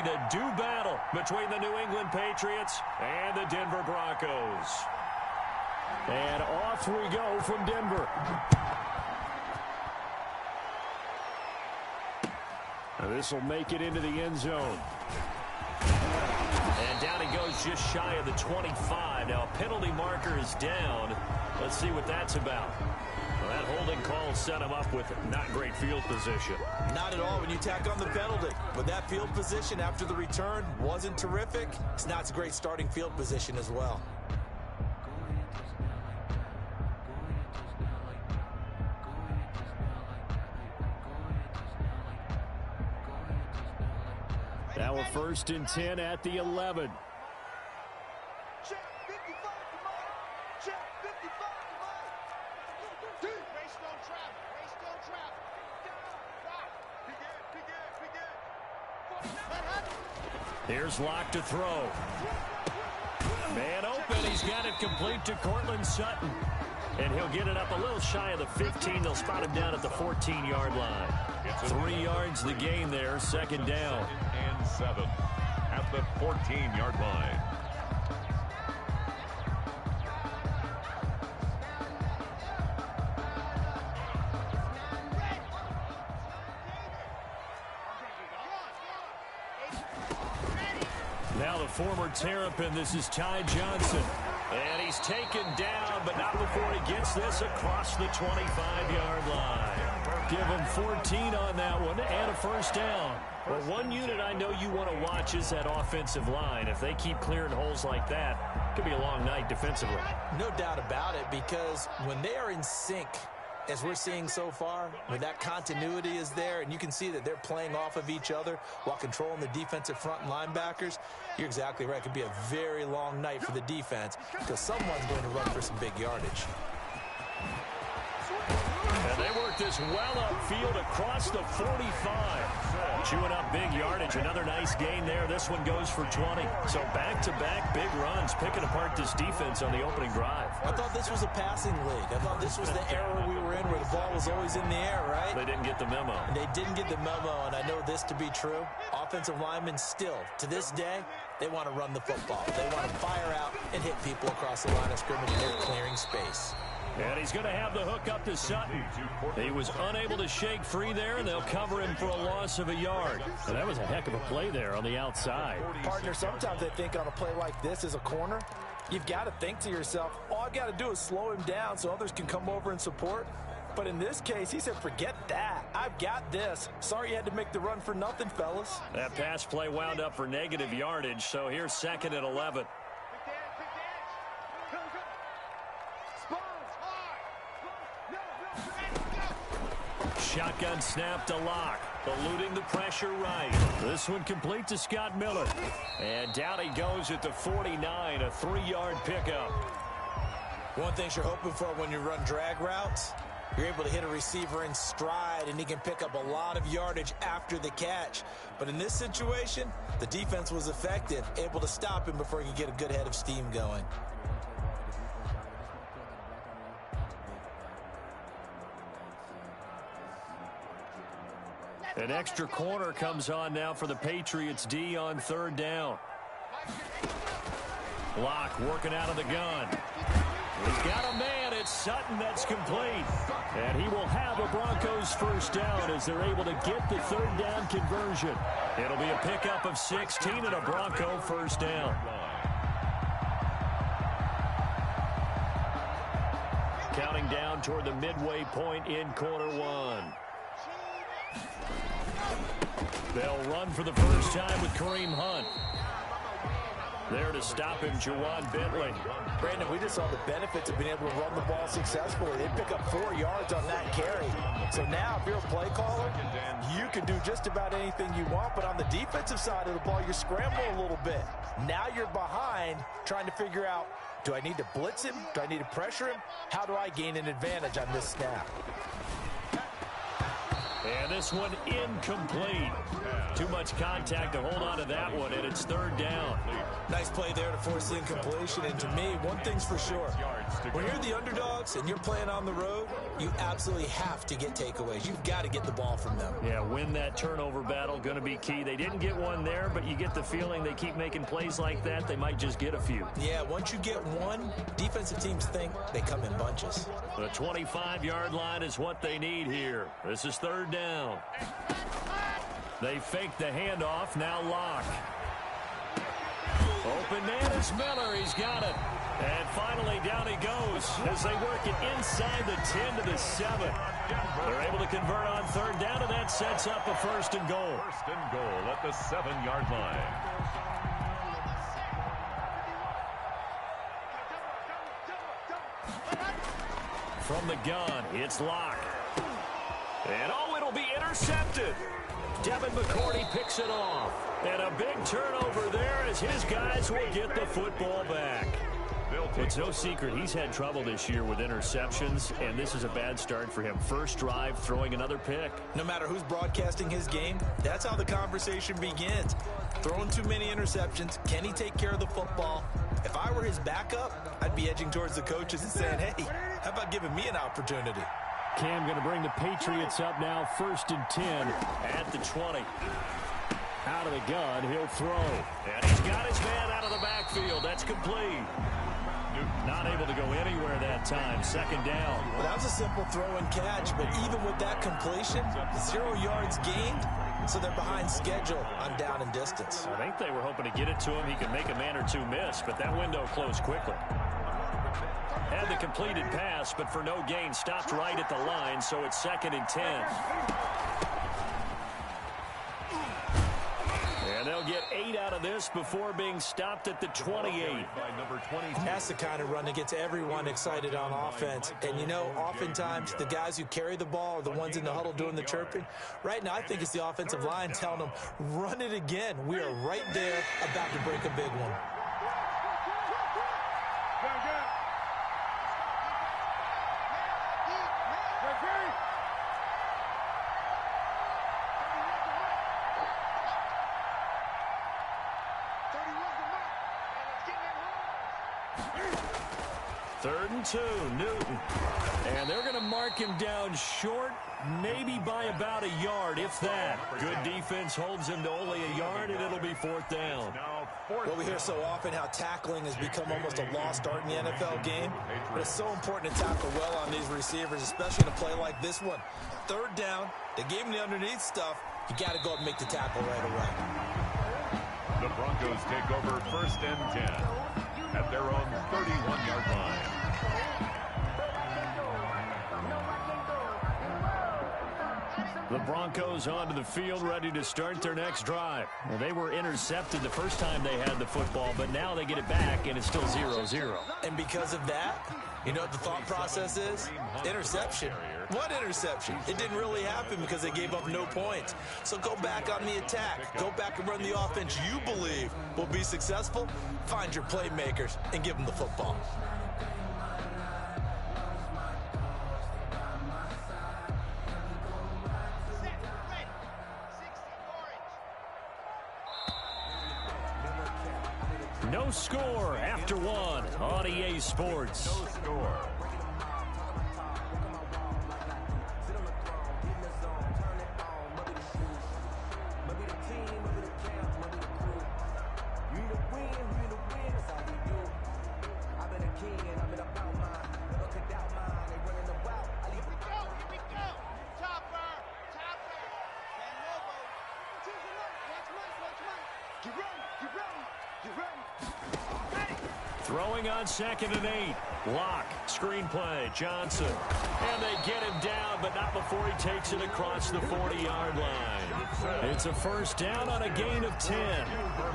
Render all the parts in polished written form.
to do battle between the New England Patriots and the Denver Broncos. And off we go from Denver. This will make it into the end zone. And down he goes just shy of the 25. Now a penalty marker is down. Let's see what that's about. Well, that holding call set him up with not great field position. Not at all when you tack on the penalty. But that field position after the return wasn't terrific. It's not a great starting field position as well. Now a 1st and 10 at the 11. Check 55 to Mike. Check 55 to Mike. Race don't travel. Race don't travel. Here's Locke to throw. Man open. He's got it complete to Cortland Sutton. And he'll get it up a little shy of the 15. They'll spot him down at the 14-yard line. 3 yards the gain there, 2nd down. And 7 at the 14-yard line. Now the former Terrapin, this is Ty Johnson. And he's taken down, but not before he gets this across the 25-yard line. Give him 14 on that one and a 1st down. Well, one unit I know you want to watch is that offensive line. If they keep clearing holes like that, it could be a long night defensively. No doubt about it, because when they are in sync, as we're seeing so far, when that continuity is there and you can see that they're playing off of each other while controlling the defensive front and linebackers, you're exactly right. It could be a very long night for the defense because someone's going to run for some big yardage. And they work this well upfield across the 45. Chewing up big yardage. Another nice gain there. This one goes for 20. So back-to-back big runs, picking apart this defense on the opening drive. I thought this was a passing league. I thought this was the era we were in where the ball was always in the air, right? They didn't get the memo. They didn't get the memo, and I know this to be true. Offensive linemen still, to this day, they want to run the football. They want to fire out and hit people across the line of scrimmage, and they're clearing space. And he's going to have the hook up to Sutton. He was unable to shake free there, and they'll cover him for a loss of a yard. And that was a heck of a play there on the outside. Partner, sometimes I think on a play like this as a corner, you've got to think to yourself, all I've got to do is slow him down so others can come over and support. But in this case, he said, forget that. I've got this. Sorry you had to make the run for nothing, fellas. That pass play wound up for negative yardage, so here's 2nd and 11. Shotgun snap to Locke, eluding the pressure right. This one complete to Scott Miller. And down he goes at the 49, a 3-yard pickup. One thing you're hoping for when you run drag routes, you're able to hit a receiver in stride, and he can pick up a lot of yardage after the catch. But in this situation, the defense was effective, able to stop him before he could get a good head of steam going. An extra corner comes on now for the Patriots D on 3rd down. Locke working out of the gun. He's got a man. It's Sutton that's complete. And he will have a Broncos 1st down as they're able to get the 3rd down conversion. It'll be a pickup of 16 and a Bronco 1st down. Counting down toward the midway point in quarter 1. They'll run for the first time with Kareem Hunt. There to stop him, Juwan Bentley. Brandon, we just saw the benefits of being able to run the ball successfully. They pick up 4 yards on that carry. So now, if you're a play caller, you can do just about anything you want. But on the defensive side of the ball, you're scrambling a little bit. Now you're behind, trying to figure out, do I need to blitz him? Do I need to pressure him? How do I gain an advantage on this snap? And this one incomplete. Too much contact to hold on to that one, and it's 3rd down. Nice play there to force the incompletion. And to me, one thing's for sure. When you're the underdogs and you're playing on the road, you absolutely have to get takeaways. You've got to get the ball from them. Yeah, win that turnover battle, going to be key. They didn't get one there, but you get the feeling they keep making plays like that, they might just get a few. Yeah, once you get one, defensive teams think they come in bunches. The 25-yard line is what they need here. This is third down. They fake the handoff, now lock. Open man is Miller. He's got it. And finally, down he goes as they work it inside the 10 to the 7. They're able to convert on third down, and that sets up a first and goal. First and goal at the 7-yard line. From the gun, it's Locke. And oh, it'll be intercepted. Devin McCourty picks it off. And a big turnover there as his guys will get the football back. It's no secret he's had trouble this year with interceptions, and this is a bad start for him. First drive, throwing another pick. No matter who's broadcasting his game, that's how the conversation begins. Throwing too many interceptions, can he take care of the football? If I were his backup, I'd be edging towards the coaches and saying, hey, how about giving me an opportunity? Cam going to bring the Patriots up now, first and 10 at the 20. Out of the gun, he'll throw. And he's got his man out of the backfield. That's complete. Not able to go anywhere that time. Second down. Well, that was a simple throw and catch, but even with that completion, 0 yards gained, so they're behind schedule on down and distance. I think they were hoping to get it to him. He could make a man or two miss, but that window closed quickly. Had the completed pass, but for no gain, stopped right at the line, so it's second and 10. And they'll get 8 out of this before being stopped at the 28. That's the kind of run that gets everyone excited on offense. And, you know, oftentimes the guys who carry the ball are the ones in the huddle doing the chirping. Right now, I think it's the offensive line telling them, run it again. We are right there about to break a big one. Third and 2, Newton. And they're going to mark him down short, maybe by about a yard, if that. Good defense holds him to only a yard, and it'll be fourth down. Well, we hear so often how tackling has become almost a lost art in the NFL game. But it's so important to tackle well on these receivers, especially in a play like this one. Third down, they gave him the underneath stuff. You got to go up and make the tackle right away. The Broncos take over first and 10 at their own 31-yard line. The Broncos onto the field, ready to start their next drive. Well, they were intercepted the first time they had the football, but now they get it back, and it's still 0-0. And because of that, you know what the thought process is? Interception. What interception? It didn't really happen because they gave up no points. So go back on the attack. Go back and run the offense you believe will be successful. Find your playmakers and give them the football. No score after one on EA Sports. No score. Throwing on second and 8. Lock, screenplay, Johnson. And they get him down, but not before he takes it across the 40-yard line. It's a first down on a gain of 10.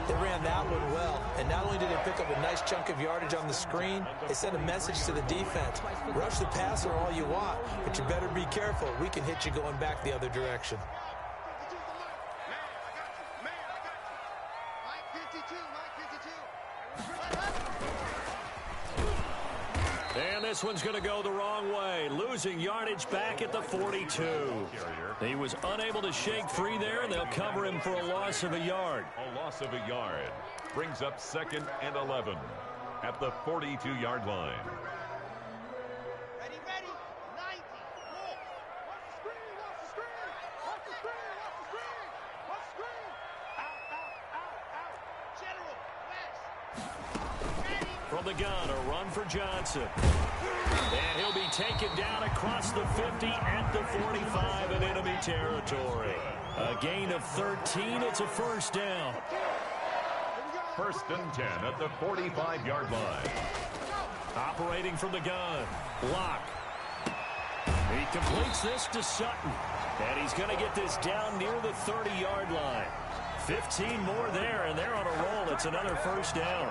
They ran that one well, and not only did they pick up a nice chunk of yardage on the screen, they sent a message to the defense. Rush the passer all you want, but you better be careful. We can hit you going back the other direction. And this one's going to go the wrong way, losing yardage back at the 42. He was unable to shake free there, and they'll cover him for a loss of a yard. A loss of a yard brings up second and 11 at the 42-yard line. Ready, 90. the gun, a run for Johnson. And he'll be taken down across the 50 at the 45 in enemy territory. A gain of 13. It's a first down. First and 10 at the 45-yard line. Operating from the gun. Block. He completes this to Sutton. And he's going to get this down near the 30-yard line. 15 more there, and they're on a roll. It's another first down.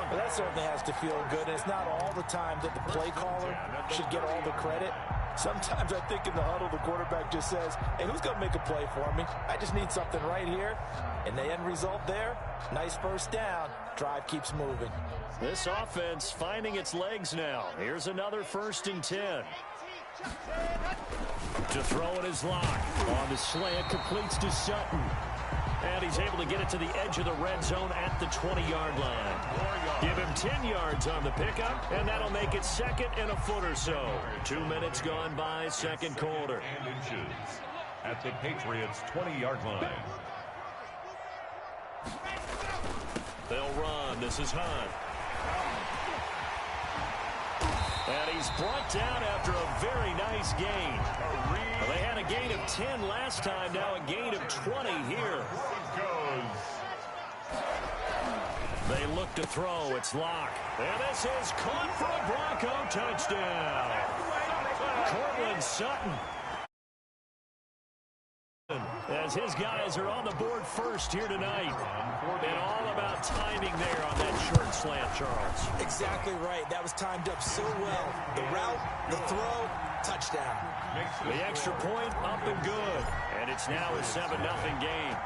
Well, that certainly has to feel good. It's not all the time that the play caller should get all the credit. Sometimes I think in the huddle, the quarterback just says, hey, who's going to make a play for me? I just need something right here. And the end result there, nice first down. Drive keeps moving. This offense finding its legs now. Here's another first and 10. To throw in his lock. On the slant, completes to Sutton. And he's able to get it to the edge of the red zone at the 20-yard line. Give him 10 yards on the pickup, and that'll make it second and a foot or so. 2 minutes gone by, second quarter. And inches at the Patriots' 20-yard line. They'll run. This is Hunt. And he's brought down after a very nice gain. Well, they had a gain of 10 last time, now a gain of 20 here. They look to throw. It's Locke. And this is caught for a Bronco touchdown. Cortland Sutton. As his guys are on the board first here tonight. And all about timing there on that short slant, Charles. Exactly right. That was timed up so well. The route, the throw, touchdown. The extra point up and good. And it's now a 7-0 game.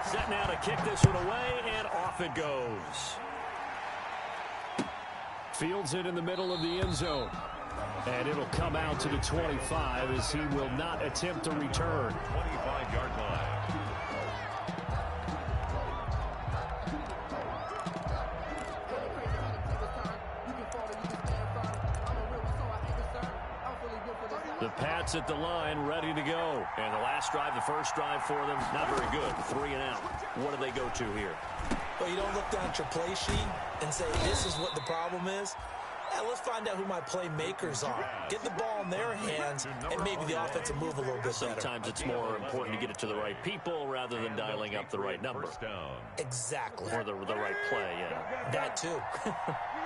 Set now to kick this one away, and off it goes. Fields it in the middle of the end zone. And it'll come out to the 25 as he will not attempt to return. 25-yard line. The Pats at the line, ready to go. And the last drive, the first drive for them, not very good. 3 and out. What do they go to here? Well, you don't look down at your play sheet and say, this is what the problem is. Let's find out who my playmakers are. Get the ball in their hands, and maybe the offense will move a little bit better. Sometimes it's more important to get it to the right people rather than dialing up the right number. Exactly. Or the right play, yeah. That too.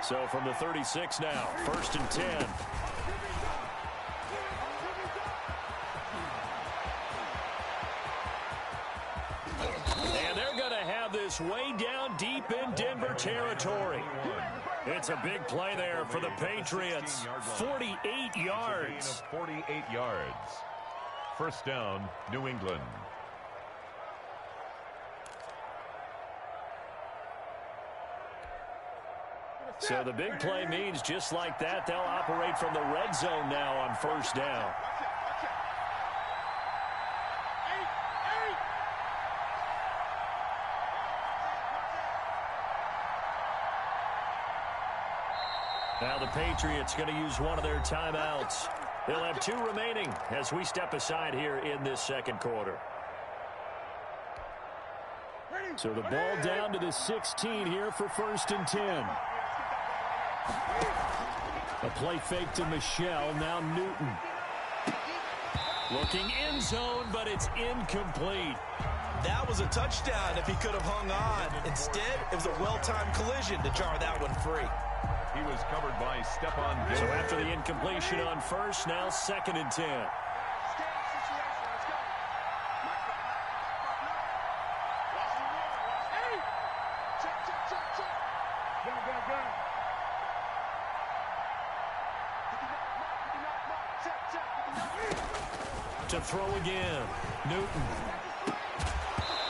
So from the 36 now, first and 10. And they're going to have this way down deep in Denver territory. It's a big play there for the Patriots. 48 yards. 48 yards. First down, New England. So the big play means just like that, they'll operate from the red zone now on first down. Now the Patriots going to use one of their timeouts. They'll have 2 remaining as we step aside here in this second quarter. So the ball down to the 16 here for first and 10. A play fake to Michelle, now Newton. Looking end zone, but it's incomplete. That was a touchdown if he could have hung on. Instead, it was a well-timed collision to jar that one free. He was covered by Stephon Diggs. So after the incompletion on first, now second and 10. To throw again, Newton.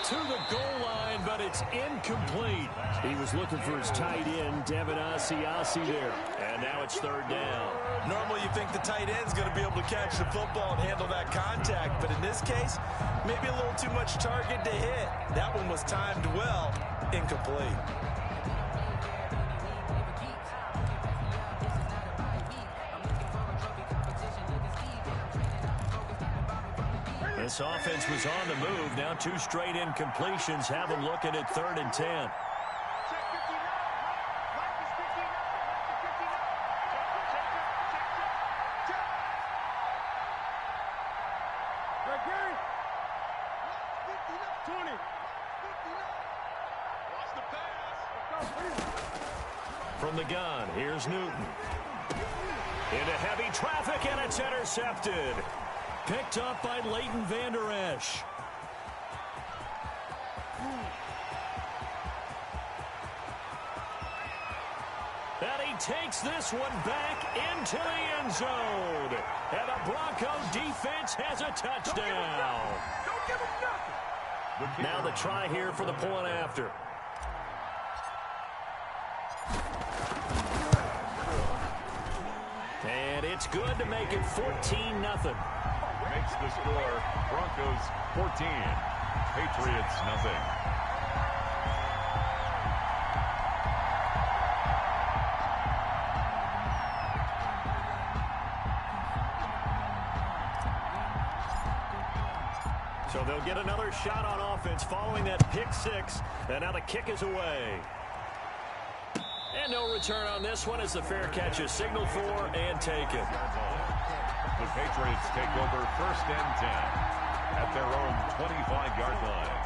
To the goal line, but it's incomplete. He was looking for his tight end, Devin Asiasi there. And now it's third down. Normally you think the tight end's going to be able to catch the football and handle that contact. But in this case, maybe a little too much target to hit. That one was timed well. Incomplete. This offense was on the move. Now 2 straight incompletions have them looking at third and 10. From the gun, here's Newton. Into heavy traffic, and it's intercepted. Picked up by Leighton Vander Esch. And he takes this one back into the end zone. And the Bronco defense has a touchdown. Don't give him nothing. Now the try here for the point after. And it's good to make it 14-0. Makes the score Broncos 14, Patriots nothing. So they'll get another shot on offense following that pick six. And now the kick is away. And no return on this one as the fair catch is signaled for and taken. The Patriots take over 1st and 10 at their own 25-yard line.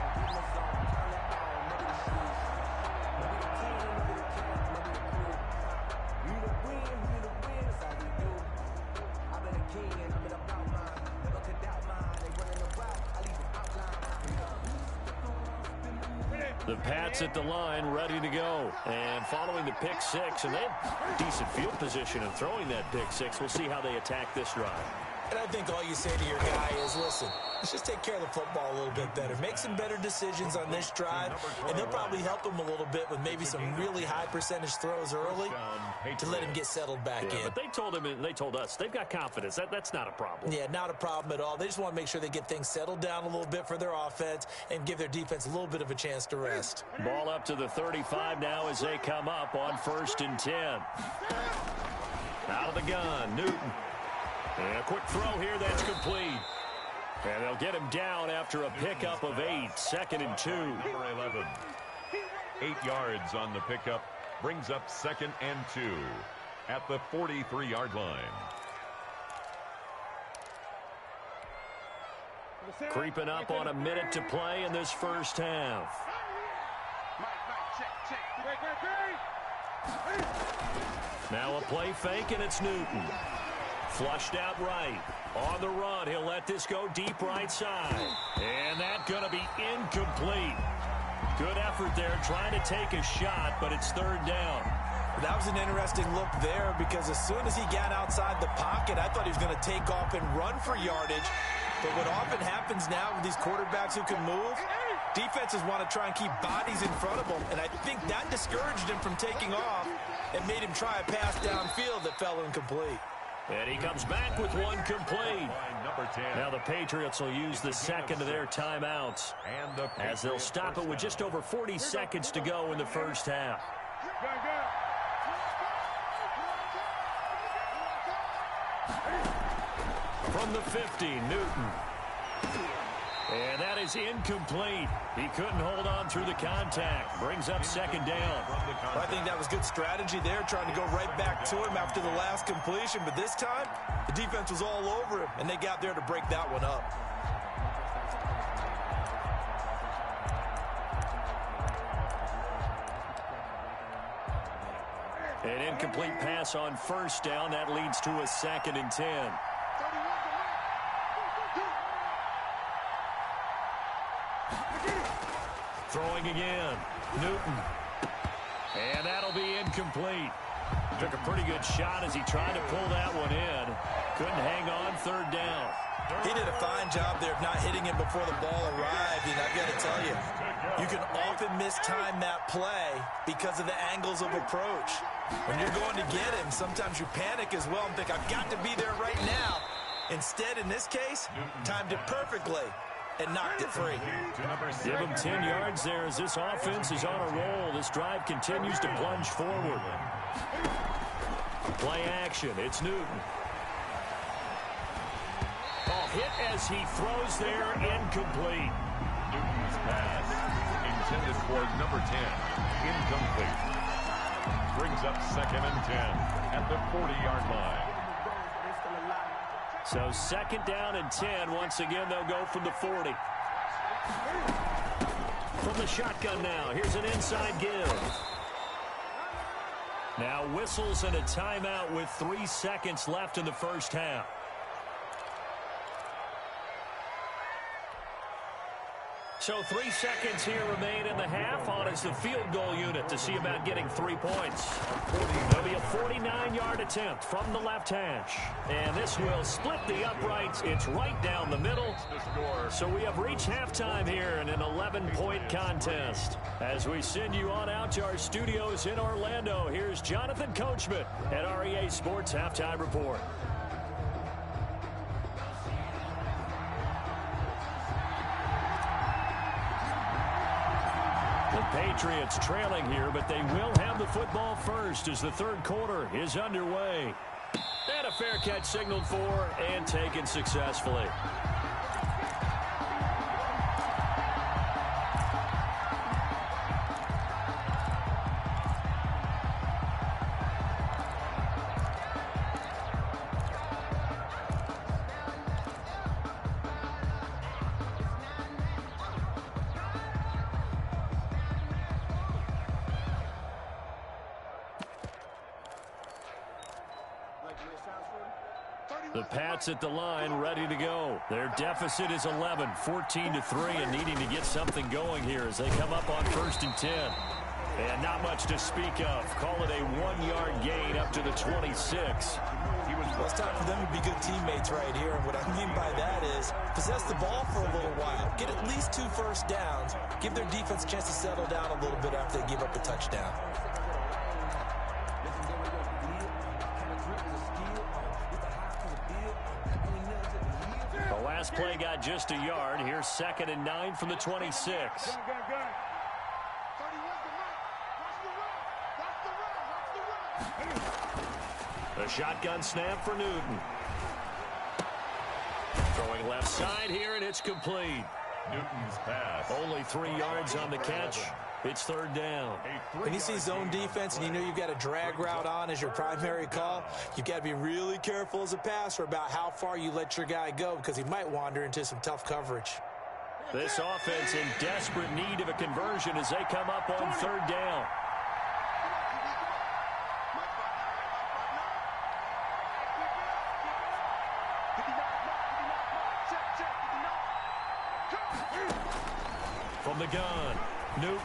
The Pats at the line, ready to go. And following the pick six, and they have decent field position in throwing that pick six. We'll see how they attack this drive. And I think all you say to your guy is, listen, let's just take care of the football a little bit better. Make some better decisions on this drive, and they'll probably help him a little bit with maybe some really high percentage throws early to let him get settled back in. But they told him, and they told us, they've got confidence. That's not a problem. Yeah, not a problem at all. They just want to make sure they get things settled down a little bit for their offense and give their defense a little bit of a chance to rest. Ball up to the 35 now as they come up on 1st and 10. Out of the gun, Newton. And a quick throw here, that's complete. And they'll get him down after a pickup of 8, 2nd and 2. Number 11. 8 yards on the pickup, brings up 2nd and 2 at the 43-yard line. Creeping up on a minute to play in this first half. Now a play fake, and it's Newton. Flushed out right. On the run, he'll let this go deep right side. And that's going to be incomplete. Good effort there, trying to take a shot, but it's 3rd down. That was an interesting look there because as soon as he got outside the pocket, I thought he was going to take off and run for yardage. But what often happens now with these quarterbacks who can move, defenses want to try and keep bodies in front of them, and I think that discouraged him from taking off and made him try a pass downfield that fell incomplete. And he comes back with one complete. Number 10. Now the Patriots will use the second of their timeouts as they'll stop it with just over 40 seconds to go in the first half. From the 50, Newton. And that is incomplete. He couldn't hold on through the contact. Brings up 2nd down. I think that was good strategy there, trying to go right back to him after the last completion. But this time, the defense was all over him, and they got there to break that one up. An incomplete pass on 1st down. That leads to a 2nd and 10. Throwing again. Newton. And that'll be incomplete. Took a pretty good shot as he tried to pull that one in. Couldn't hang on, 3rd down. He did a fine job there of not hitting him before the ball arrived. And I've got to tell you, you can often mistime that play because of the angles of approach. When you're going to get him, sometimes you panic as well and think, I've got to be there right now. Instead, in this case, timed it perfectly and knocked it free. Give him 10 yards there as this offense is on a roll. This drive continues to plunge forward. Play action. It's Newton. Oh, hit as he throws there, incomplete. Newton's pass intended for number 10, incomplete. Brings up 2nd and 10 at the 40-yard line. So 2nd down and 10. Once again, they'll go from the 40. From the shotgun now, here's an inside give. Now whistles and a timeout with 3 seconds left in the first half. So 3 seconds here remain in the half. On is the field goal unit to see about getting 3 points. There'll be a 49-yard attempt from the left hash. And this will split the uprights. It's right down the middle. So we have reached halftime here in an 11-point contest. As we send you on out to our studios in Orlando, here's Jonathan Coachman at REA Sports Halftime Report. Patriots trailing here, but they will have the football first as the third quarter is underway. And a fair catch signaled for and taken successfully. The Pats at the line, ready to go. Their deficit is 11, 14-3, and needing to get something going here as they come up on 1st and 10. And not much to speak of. Call it a 1-yard gain up to the 26. Well, it's time for them to be good teammates right here. And what I mean by that is possess the ball for a little while. Get at least 2 first downs. Give their defense a chance to settle down a little bit after they give up a touchdown. The last play got just a yard. Here's 2nd and 9 from the 26. The shotgun snap for Newton. Throwing left side here, and it's complete. Newton's pass. Only 3 yards on the catch. It's 3rd down. When you see zone defense and you know you've got a drag route on as your primary call, you've got to be really careful as a passer about how far you let your guy go because he might wander into some tough coverage. This offense in desperate need of a conversion as they come up on 3rd down. From the gun, Newton.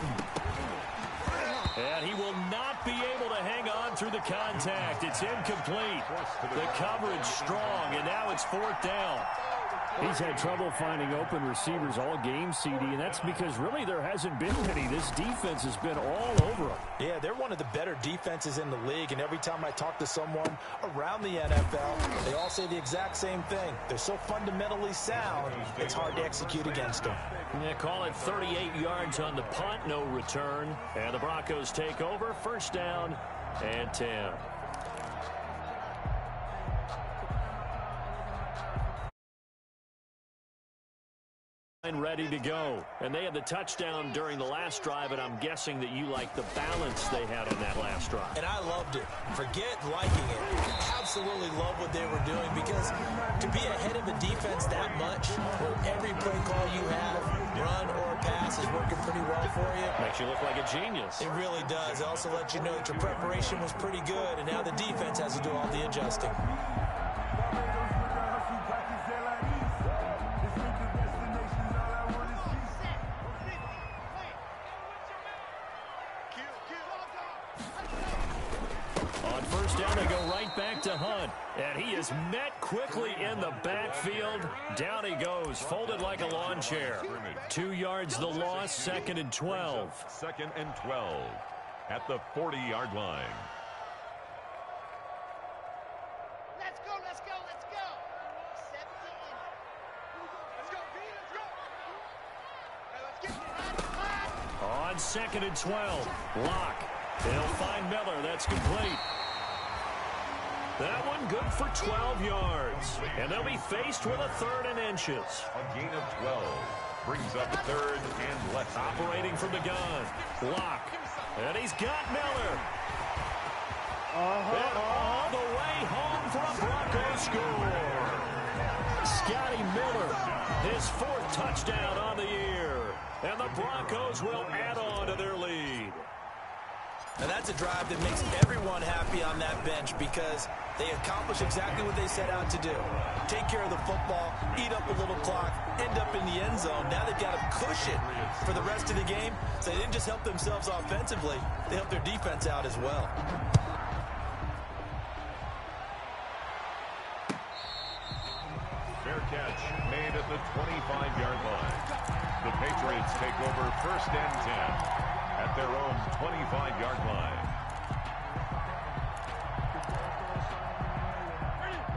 And he will not be able to hang on through the contact. It's incomplete. The coverage strong, and now it's 4th down. He's had trouble finding open receivers all game, CD, and that's because really there hasn't been many. This defense has been all over him. Yeah, they're one of the better defenses in the league, and every time I talk to someone around the NFL, they all say the exact same thing. They're so fundamentally sound, it's hard to execute against them. Yeah, call it 38 yards on the punt, no return. And the Broncos take over, 1st down and 10. Ready to go. And they had the touchdown during the last drive, and I'm guessing that you like the balance they had on that last drive. And I loved it. Forget liking it. Absolutely love what they were doing because to be ahead of a defense that much, where every play call you have, run or pass, is working pretty well for you. Makes you look like a genius. It really does. It also lets you know that your preparation was pretty good, and now the defense has to do all the adjusting. Back to Hunt, and he is met quickly in the backfield. Down he goes, folded like a lawn chair. 2 yards the loss, 2nd and 12. 2nd and 12 at the 40-yard line. Let's go, let's go, let's go. 17. Let's go, B, let's go. All right, let's get it. On 2nd and 12, Locke. They'll find Miller. That's complete. That one good for 12 yards. And they'll be faced with a 3rd and inches. A gain of 12 brings up 3rd and less. Operating from the gun. Locke. And he's got Miller. And all the way home for a Broncos score. Scotty Miller, his 4th touchdown on the year. And the Broncos will add on to their lead. And that's a drive that makes everyone happy on that bench because they accomplish exactly what they set out to do. Take care of the football, eat up a little clock, end up in the end zone. Now they've got a cushion for the rest of the game. So they didn't just help themselves offensively, they helped their defense out as well. Fair catch made at the 25-yard line. The Patriots take over 1st and 10 at their own 25-yard line.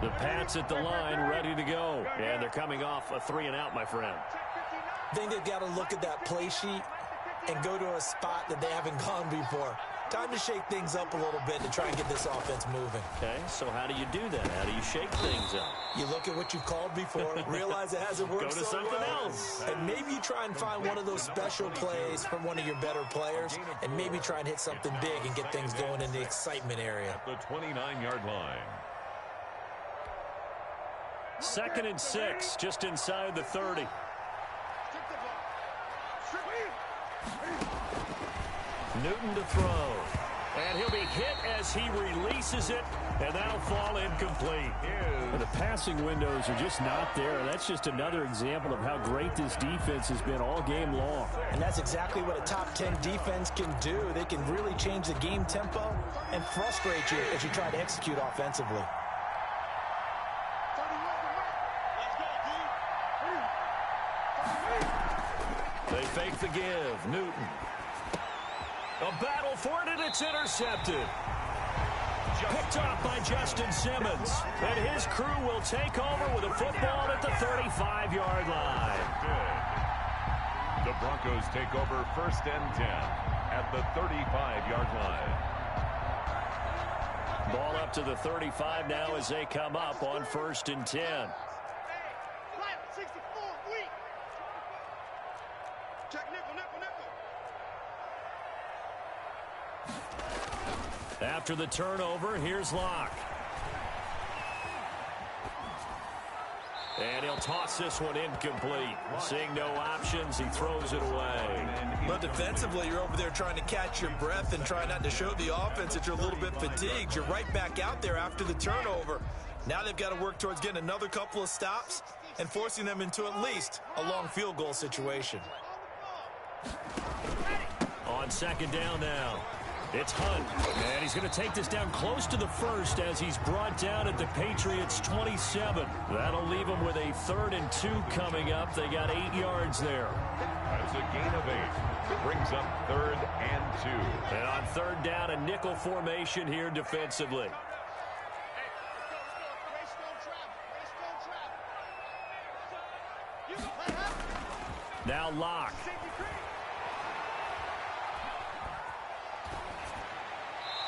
The Pats at the line, ready to go. And they're coming off a 3-and-out, my friend. I think they've got to look at that play sheet and go to a spot that they haven't gone before. Time to shake things up a little bit to try and get this offense moving. Okay, so how do you do that? How do you shake things up? You look at what you've called before, realize it hasn't worked Go to so something well, else. and maybe you try and find one of those special plays from one of your better players, and maybe try and hit something big and get things going in the excitement area. At the 29-yard line. 2nd and 6, just inside the 30. Newton to throw. And he'll be hit as he releases it, and that'll fall incomplete. The passing windows are just not there. That's just another example of how great this defense has been all game long. And that's exactly what a top 10 defense can do. They can really change the game tempo and frustrate you as you try to execute offensively. They fake the give. Newton. A battle for it, and it's intercepted. Picked off by Justin Simmons. And his crew will take over with a football at the 35-yard line. The Broncos take over 1st and 10 at the 35-yard line. Ball up to the 35 now as they come up on 1st and 10. After the turnover, here's Locke. And he'll toss this one incomplete. Seeing no options, he throws it away. But defensively, you're over there trying to catch your breath and try not to show the offense that you're a little bit fatigued. You're right back out there after the turnover. Now they've got to work towards getting another couple of stops and forcing them into at least a long field goal situation. On 2nd down now. It's Hunt, and he's going to take this down close to the 1st as he's brought down at the Patriots' 27. That'll leave him with a 3rd and 2 coming up. They got 8 yards there. That's a gain of 8. Brings up 3rd and 2. And on 3rd down, a nickel formation here defensively. Now Locke.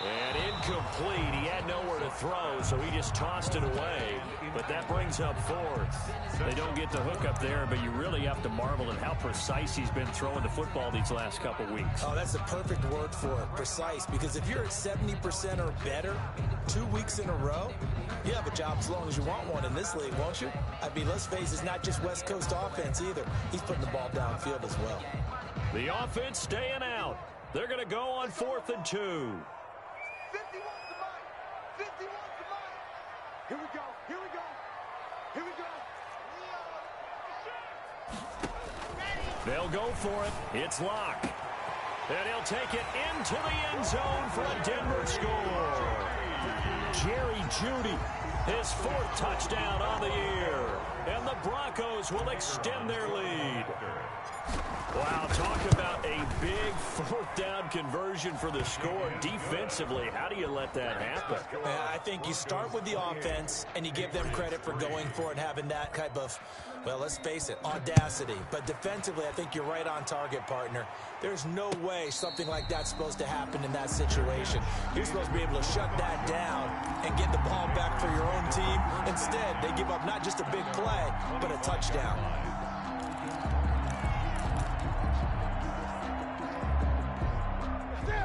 And incomplete. He had nowhere to throw, so he just tossed it away. But that brings up 4th. They don't get the hook up there, but you really have to marvel at how precise he's been throwing the football these last couple weeks. Oh, that's the perfect word for it, precise. Because if you're at 70% or better 2 weeks in a row, you have a job as long as you want one in this league, won't you? I mean, let's face it, it's not just West Coast offense either. He's putting the ball downfield as well. The offense staying out. They're going to go on 4th and 2. 51 to Mike. 51 to Mike. Here we go. Here we go. Here we go. They'll go for it. It's Locke. And he'll take it into the end zone for a Denver score. Jerry Jeudy, his 4th touchdown on the year. And the Broncos will extend their lead. Wow, talk about a big 4th down conversion for the score. Defensively, how do you let that happen? I think you start with the offense, and you give them credit for going for it and having that type of, well, let's face it, audacity. But defensively, I think you're right on target, partner. There's no way something like that's supposed to happen in that situation. You're supposed to be able to shut that down and get the ball back for your own team. Instead, they give up not just a big play, but a touchdown.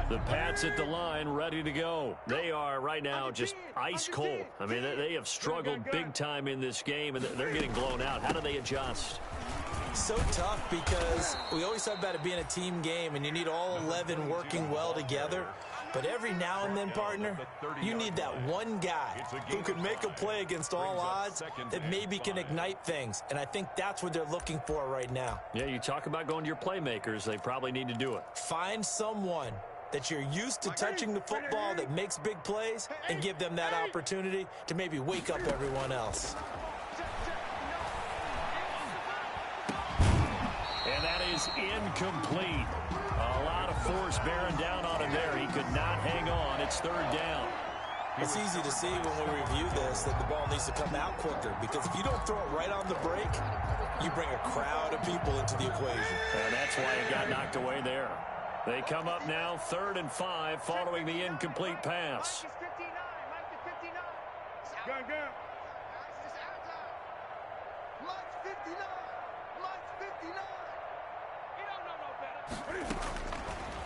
The Pats at the line, ready to go. They are right now just ice cold. I mean, they have struggled big time in this game, and they're getting blown out. How do they adjust? So tough because we always talk about it being a team game and you need all 11 working well together. But every now and then, partner, you need that one guy who can make a play against all odds that maybe can ignite things. And I think that's what they're looking for right now. Yeah, you talk about going to your playmakers. They probably need to do it. Find someone that you're used to touching the football that makes big plays and give them that opportunity to maybe wake up everyone else. And that is incomplete. A lot of force bearing down on him there. He could not hang on. It's third down. It's easy to see when we review this that the ball needs to come out quicker, because if you don't throw it right on the break, you bring a crowd of people into the equation. And that's why it got knocked away there. They come up now 3rd and 5 following the incomplete pass.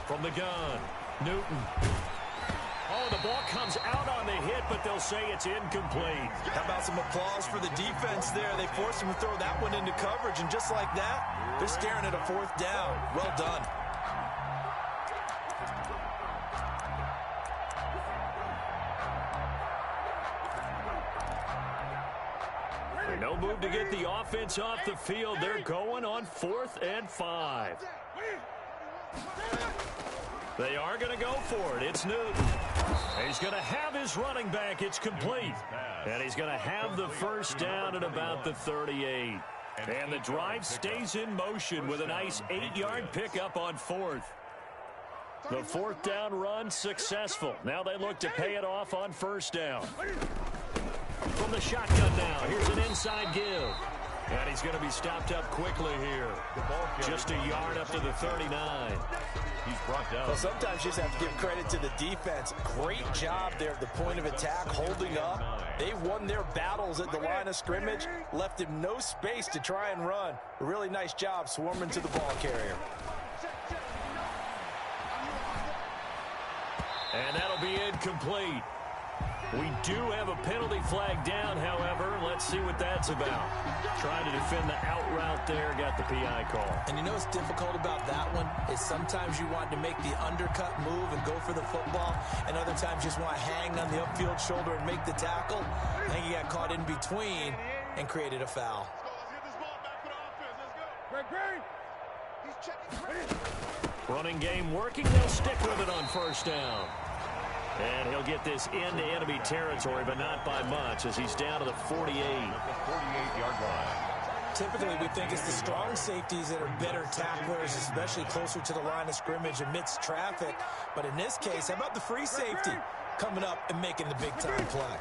From the gun, Newton. Oh, the ball comes out on the hit, but they'll say it's incomplete. How about some applause for the defense there? They forced him to throw that one into coverage, and just like that, they're staring at a 4th down. Well done. No move to get the offense off the field. They're going on 4th and 5. They are going to go for it. It's Newton. He's going to have his running back. It's complete. And he's going to have the first down at about the 38. And the drive stays in motion with a nice 8-yard pickup on 4th. The 4th down run successful. Now they look to pay it off on 1st down. From the shotgun now, here's an inside give. And he's going to be stopped up quickly here. Just a yard up to the 39. He's brought down. Well, sometimes you just have to give credit to the defense. Great job there at the point of attack, holding up. They won their battles at the line of scrimmage, left him no space to try and run. A really nice job swarming to the ball carrier. And that'll be incomplete. We do have a penalty flag down, however. Let's see what that's about. Trying to defend the out route there, got the PI call. And you know what's difficult about that one is sometimes you want to make the undercut move and go for the football, and other times you just want to hang on the upfield shoulder and make the tackle. I think he got caught in between and created a foul. Running game working. They'll stick with it on 1st down. And he'll get this into enemy territory, but not by much, as he's down to the 48. At the 48-yard line. Typically, we think it's the strong safeties that are better tacklers, especially closer to the line of scrimmage amidst traffic. But in this case, how about the free safety coming up and making the big-time play?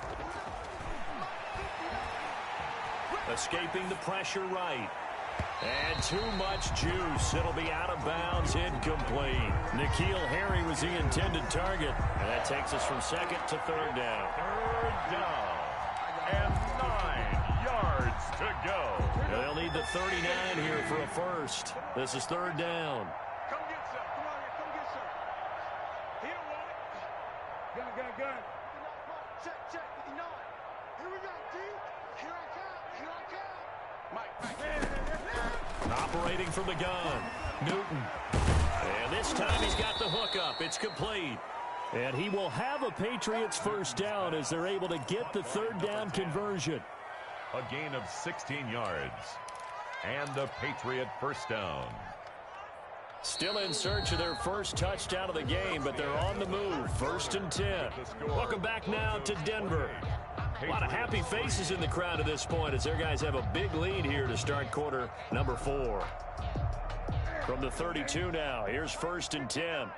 Escaping the pressure right. And too much juice. It'll be out of bounds, incomplete. N'Keal Harry was the intended target. And that takes us from 2nd to 3rd down. 3rd down. And 9 yards to go. They'll need the 39 here for a first. This is 3rd down. Come get some. Come on here. Come get some. He don't want it. Gun. Check. 59. Here we go, D. Here I come. Mike. Operating from the gun, Newton. And this time he's got the hook up. It's complete. And he will have a Patriots first down as they're able to get the 3rd down conversion. A gain of 16 yards. And a Patriot first down. Still in search of their first touchdown of the game, but they're on the move. 1st and 10. Welcome back now to Denver. A lot of happy faces in the crowd at this point as their guys have a big lead here to start quarter number 4. From the 32 now, here's 1st and 10. Watch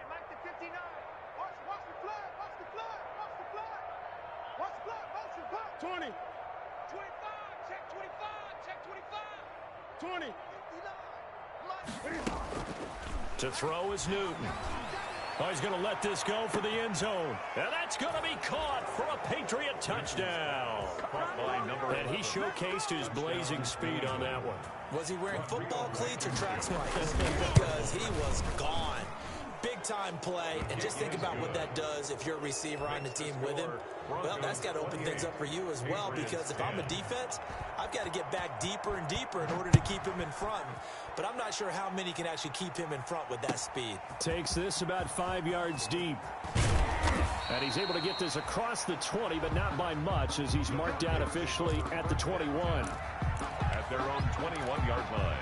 the flag. 20. 25. Check 25. 20. To throw is Newton. Oh, he's going to let this go for the end zone. And that's going to be caught for a Patriot touchdown. And he showcased his blazing speed on that one. Was he wearing football cleats or track spikes? Because he was gone. big-time play, and just think about what that does if you're a receiver on the team with him. Well, that's got to open things up for you as well, because if I'm a defense, I've got to get back deeper and deeper in order to keep him in front. But I'm not sure how many can actually keep him in front with that speed. Takes this about 5 yards deep. And he's able to get this across the 20, but not by much, as he's marked down officially at the 21. At their own 21-yard line.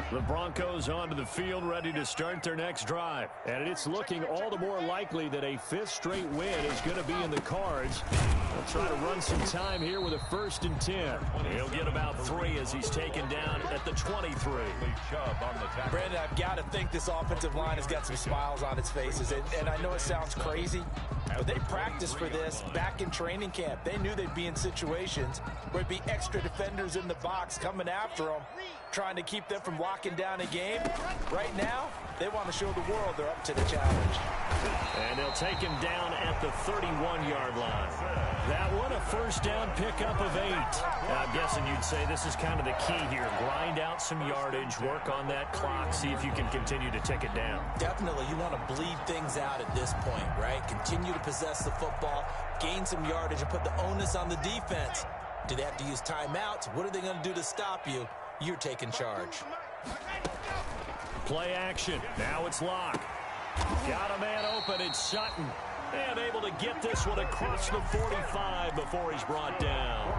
The Broncos onto the field, ready to start their next drive. And it's looking all the more likely that a fifth straight win is going to be in the cards. They'll try to run some time here with a 1st and 10. He'll get about 3 as he's taken down at the 23. Brandon, I've got to think this offensive line has got some smiles on its faces. And I know it sounds crazy, but they practiced for this back in training camp. They knew they'd be in situations where it'd be extra defenders in the box coming after them, trying to keep them from locking down a game. Right now, they want to show the world they're up to the challenge. And they'll take him down at the 31-yard line. That one, a 1st down pickup of 8. I'm guessing you'd say this is kind of the key here. Grind out some yardage, work on that clock, see if you can continue to tick it down. Definitely, you want to bleed things out at this point, right? Continue to possess the football, gain some yardage, and put the onus on the defense. Do they have to use timeouts? What are they going to do to stop you? You're taking charge. Play action. Now it's Locke. Got a man open. It's Sutton. And able to get this one across the 45 before he's brought down.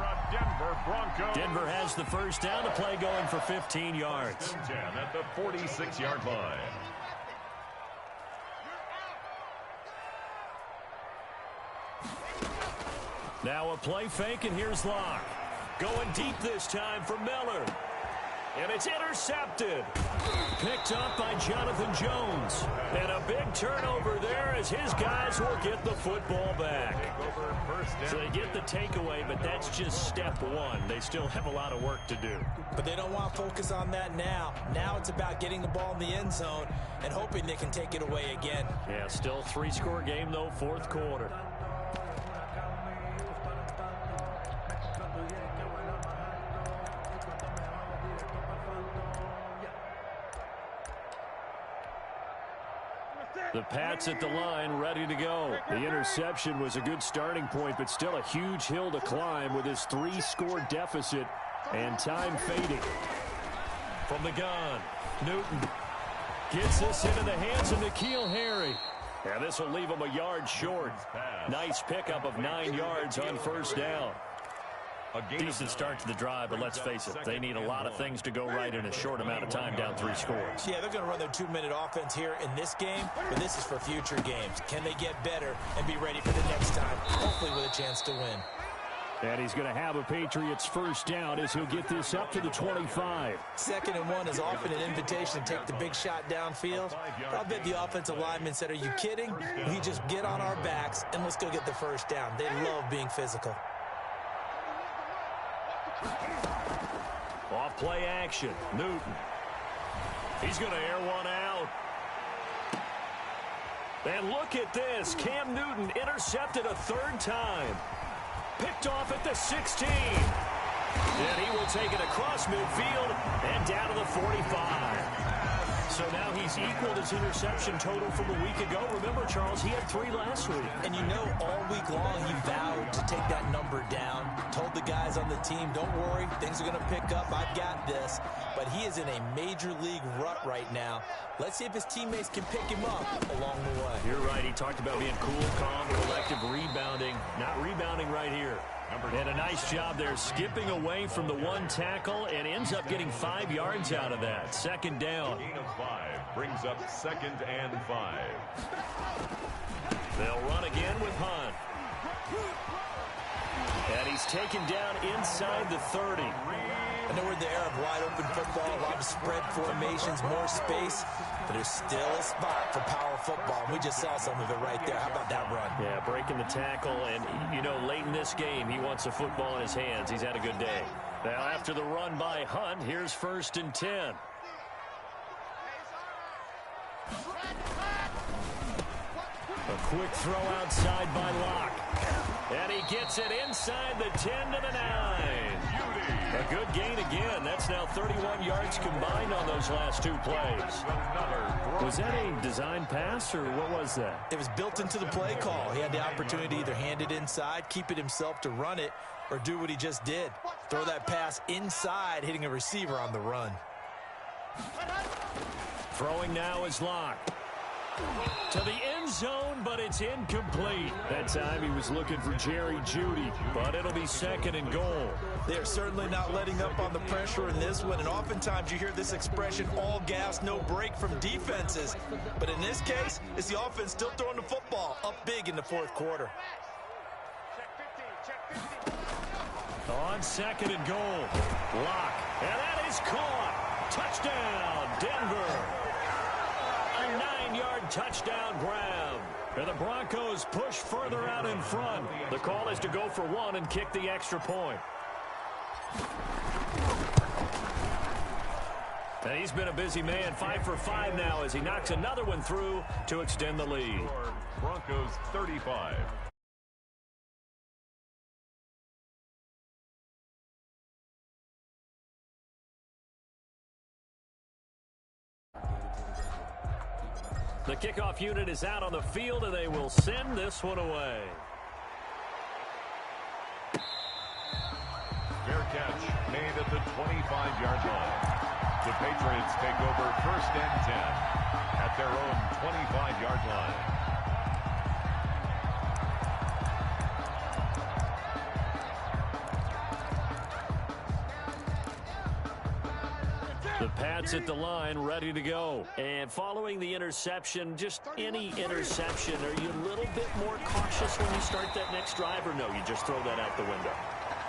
Denver has the 1st down. The play going for 15 yards. At the 46-yard line. Now a play fake, and here's Locke. Going deep this time for Miller. And it's intercepted. Picked up by Jonathan Jones. And a big turnover there as his guys will get the football back. So they get the takeaway, but that's just step 1. They still have a lot of work to do. But they don't want to focus on that now. Now it's about getting the ball in the end zone and hoping they can take it away again. Yeah, still 3-score game, though, 4th quarter. The Pats at the line, ready to go. The interception was a good starting point, but still a huge hill to climb with his 3-score deficit and time fading. From the gun, Newton gets this into the hands of N'Keal Harry. And this will leave him a yard short. Nice pickup of 9 yards on 1st down. A decent start to the drive, but let's face it, they need a lot of things to go right in a short amount of time, down 3 scores. Yeah, they're going to run their 2-minute offense here in this game, but this is for future games. Can they get better and be ready for the next time, hopefully with a chance to win? And he's going to have a Patriots 1st down as he'll get this up to the 25. 2nd and 1 is often an invitation to take the big shot downfield. I'll bet the offensive lineman said, are you kidding? We just get on our backs and let's go get the 1st down. They love being physical. Off play action, Newton. He's going to air one out. And look at this. Cam Newton intercepted a 3rd time. Picked off at the 16. And he will take it across midfield and down to the 45. So now he's equaled his interception total from a week ago. Remember, Charles, he had 3 last week. And you know, all week long he vowed to take that number down. Told the guys on the team, don't worry, things are going to pick up. I've got this. But he is in a major league rut right now. Let's see if his teammates can pick him up along the way. You're right. He talked about being cool, calm, collective, rebounding. Not rebounding right here. And a nice job there, skipping away from the 1 tackle and ends up getting 5 yards out of that. 2nd down. Gain of 5 brings up 2nd and 5. They'll run again with Hunt. And he's taken down inside the 30. I know we're in the era of wide-open football, a lot of spread formations, more space, but there's still a spot for power football. We just saw some of it right there. How about that run? Yeah, breaking the tackle, and, you know, late in this game, he wants the football in his hands. He's had a good day. Now, after the run by Hunt, here's 1st and 10. A quick throw outside by Locke. And he gets it inside the 10 to the 9. A good gain again. That's now 31 yards combined on those last two plays. Was that a design pass, or what was that? It was built into the play call. He had the opportunity to either hand it inside, keep it himself to run it, or do what he just did. Throw that pass inside, hitting a receiver on the run. Throwing now is locked. To the end zone, but it's incomplete. That time he was looking for Jerry Jeudy, but it'll be 2nd and goal. They're certainly not letting up on the pressure in this one, and oftentimes you hear this expression, all gas, no break from defenses. But in this case, it's the offense still throwing the football up big in the fourth quarter. On 2nd and goal. Lock. And that is caught. Touchdown, Denver. A 9-yard touchdown grab. And the Broncos push further out in front. The call is to go for one and kick the extra point. And he's been a busy man, 5 for 5 now as he knocks another one through to extend the lead. Broncos 35. The kickoff unit is out on the field, and they will send this one away. Fair catch made at the 25-yard line. The Patriots take over 1st and 10 at their own 25-yard line. The Pats at the line, ready to go. And following the interception, just any interception, are you a little bit more cautious when you start that next drive, or no, you just throw that out the window?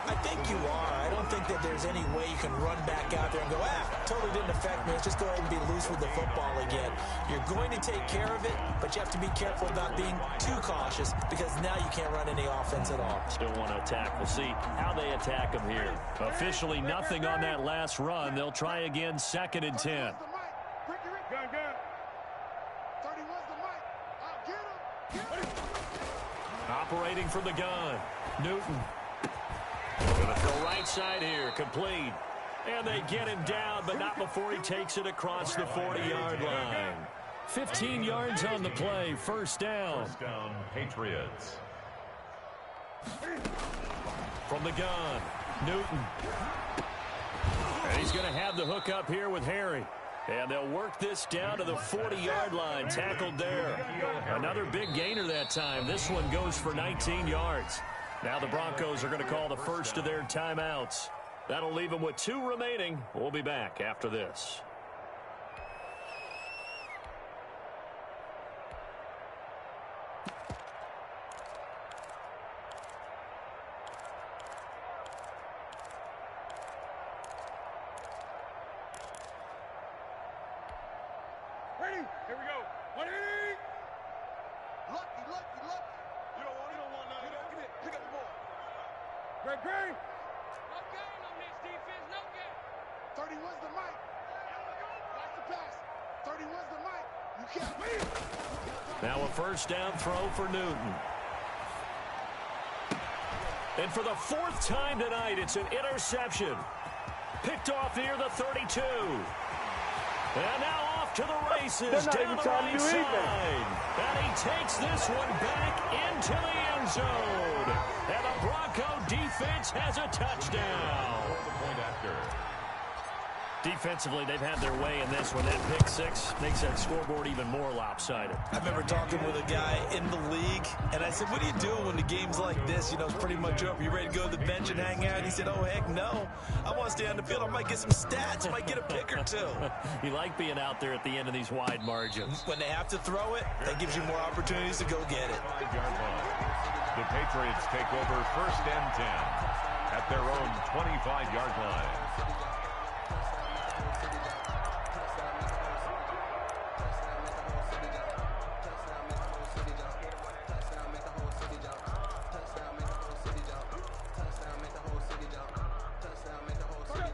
I think you are. I don't think that there's any way you can run back out there and go, totally didn't affect me. Let's just go ahead and be loose with the football again. You're going to take care of it, but you have to be careful about being too cautious because now you can't run any offense at all. Still want to attack. We'll see how they attack them here. Officially nothing on that last run. They'll try again, 2nd and 10. Gun. 31's the mic. I'll get him. Operating from the gun. Newton. Going to throw right side here, complete. And they get him down, but not before he takes it across the 40-yard line. 15 yards on the play, 1st down. 1st down, Patriots. From the gun, Newton. And he's going to have the hook up here with Harry. And they'll work this down to the 40-yard line, tackled there. Another big gainer that time. This one goes for 19 yards. Now the Broncos are going to call the first of their timeouts. That'll leave them with 2 remaining. We'll be back after this. Ready? Here we go. 180. Lucky. You don't want none. Give it. Pick up the ball. Great. No gain on this defense, no gain. 31's the mic. That's the pass. 31's the mic. You can't leave. Now a 1st down throw for Newton. And for the 4th time tonight, it's an interception. Picked off near the 32. And now off to the races down the right side. And he takes this one back into the end zone. And the Bronco defense has a touchdown. Point after. Defensively, they've had their way in this one. That pick 6 makes that scoreboard even more lopsided. I remember talking with a guy in the league, and I said, what are you doing when the game's like this? You know, it's pretty much over. You ready to go to the bench and hang out? He said, oh, heck no. I want to stay on the field. I might get some stats. I might get a pick or 2. You like being out there at the end of these wide margins. When they have to throw it, that gives you more opportunities to go get it. 5-yard line. The Patriots take over 1st and 10 at their own 25-yard line.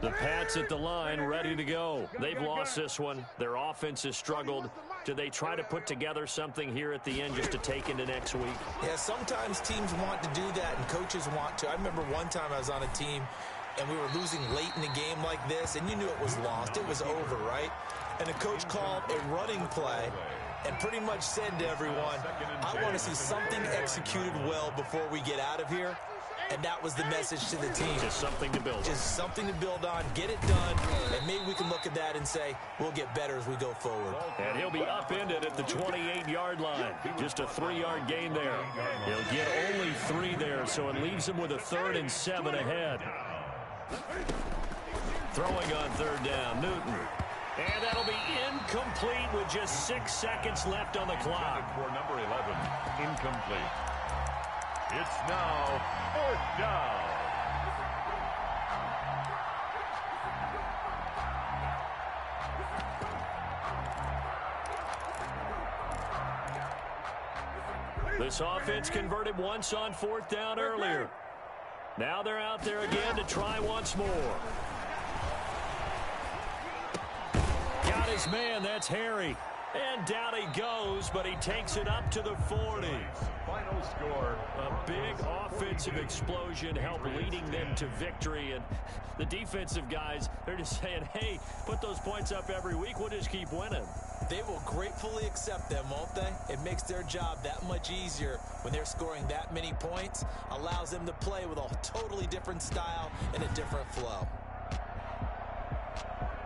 The Pats at the line, ready to go. They've lost this one. Their offense has struggled. Do they try to put together something here at the end just to take into next week? Yeah, sometimes teams want to do that and coaches want to. I remember one time I was on a team and we were losing late in the game like this, and you knew it was lost. It was over, right? And the coach called a running play and pretty much said to everyone, I want to see something executed well before we get out of here. And that was the message to the team. Just something to build on. Just something to build on, get it done, and maybe we can look at that and say, we'll get better as we go forward. And he'll be upended at the 28-yard line. Just a 3-yard gain there. He'll get only 3 there, so it leaves him with a 3rd and 7 ahead. Throwing on 3rd down, Newton. And that'll be incomplete with just 6 seconds left on the clock. For number 11, incomplete. It's now 4th down. This offense converted once on 4th down earlier. Now they're out there again to try once more. Got his man, that's Harry. And down he goes, but he takes it up to the 40. Final score. A big offensive explosion helped leading them to victory. And the defensive guys, they're just saying, hey, put those points up every week. We'll just keep winning. They will gratefully accept them, won't they? It makes their job that much easier when they're scoring that many points. Allows them to play with a totally different style and a different flow.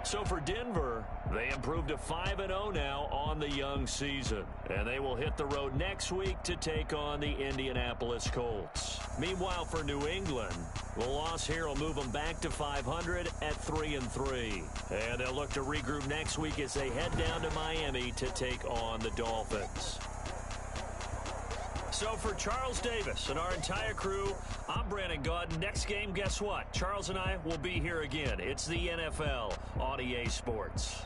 So for Denver, they improved to 5-0 now on the young season. And they will hit the road next week to take on the Indianapolis Colts. Meanwhile, for New England, the loss here will move them back to 500 at 3-3. And they'll look to regroup next week as they head down to Miami to take on the Dolphins. So for Charles Davis and our entire crew, I'm Brandon Gaudin. Next game, guess what? Charles and I will be here again. It's the NFL on EA Sports.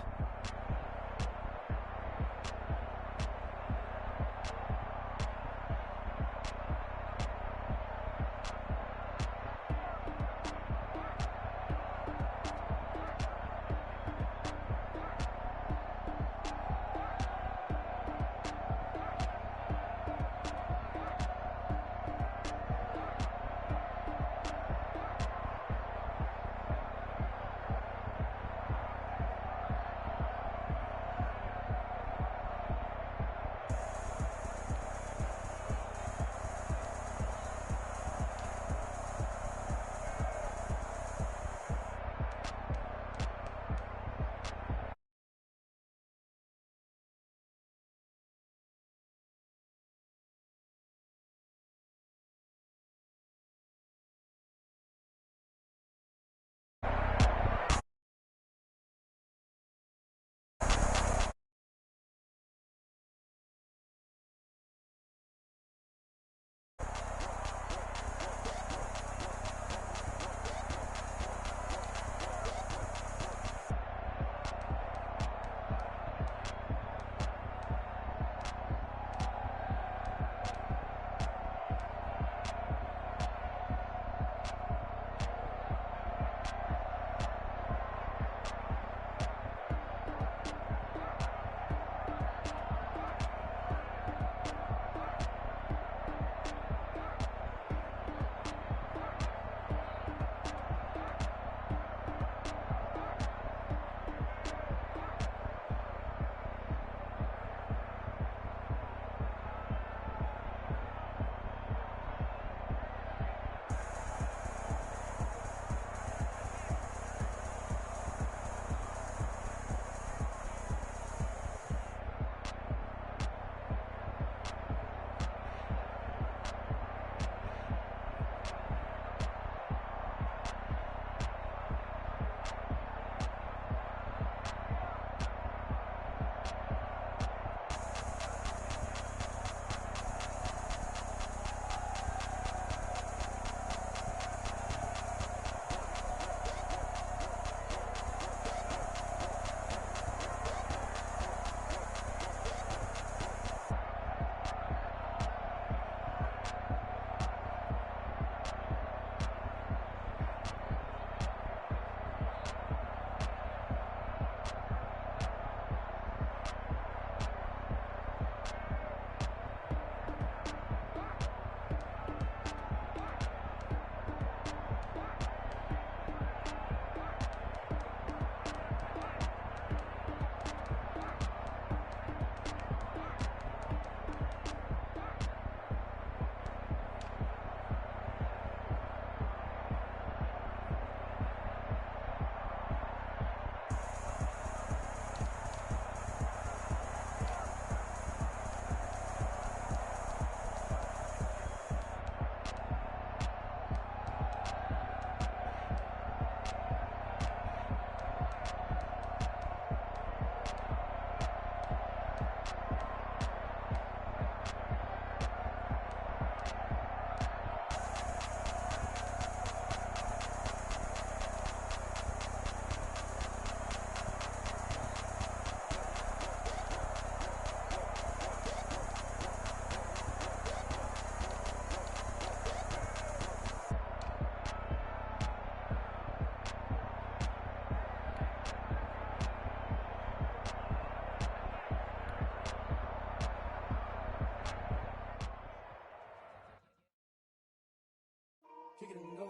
kick it and go.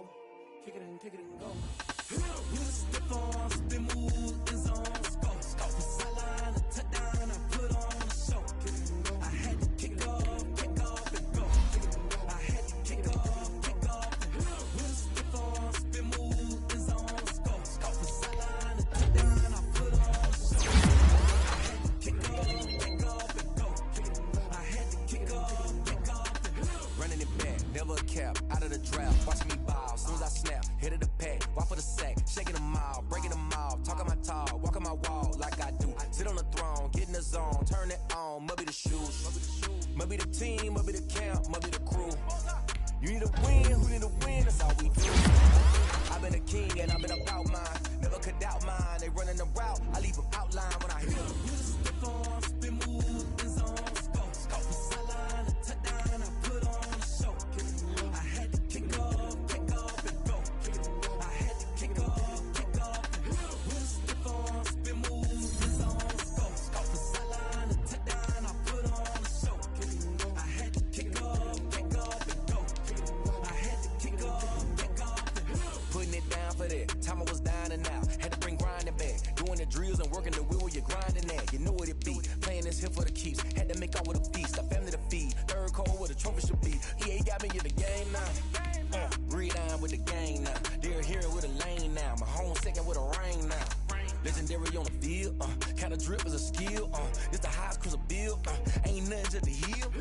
Kick it and go. With a stiff arm, spin move, end zone, scope. From sideline to touchdown, I put on a show. I had to kick off and go. I had to kick off and go. With a stiff arm, spin move, end zone, scope. From sideline to touchdown, I put on a show. I had to kick off and go. I had to kick off and go. Running it back, never a cap, out of the draft, watching me ball, soon as I snap, hit of the pack, walk for the sack, shaking them all, breaking them all, talking my talk, walking my wall like I do, sit on the throne, get in the zone, turn it on, must be the shoes, must be the team, must be the camp, must be the crew, you need a win, who need a win, that's all we do, I've been a king and I've been about mine, never could doubt mine, they running the route, I leave them outline when I hit them. With a stiff arm, spin move, end zone, scope. From sideline to touchdown, I put on a show. I had to kick off and go. I had to kick off and go. With a stiff arm, spin move, end zone, scope. From sideline to touchdown, I put on a show. I had to kick off and go. I had to kick off and go. Putting it down for that, time I was down and out, had to bring grinding back, doing the drills and working the wheel where you're grinding at, you know what it be, playing this here for the keeps, had to make out with a feast, a family to feed, third cold where the trophy should be, EA got me in the game now, breathe down with the game now, they're here with a lane now, my home second with a rain now, legendary on the field, kinda drip is a skill, it's the highest cruiser bill, ain't nothing to the heel.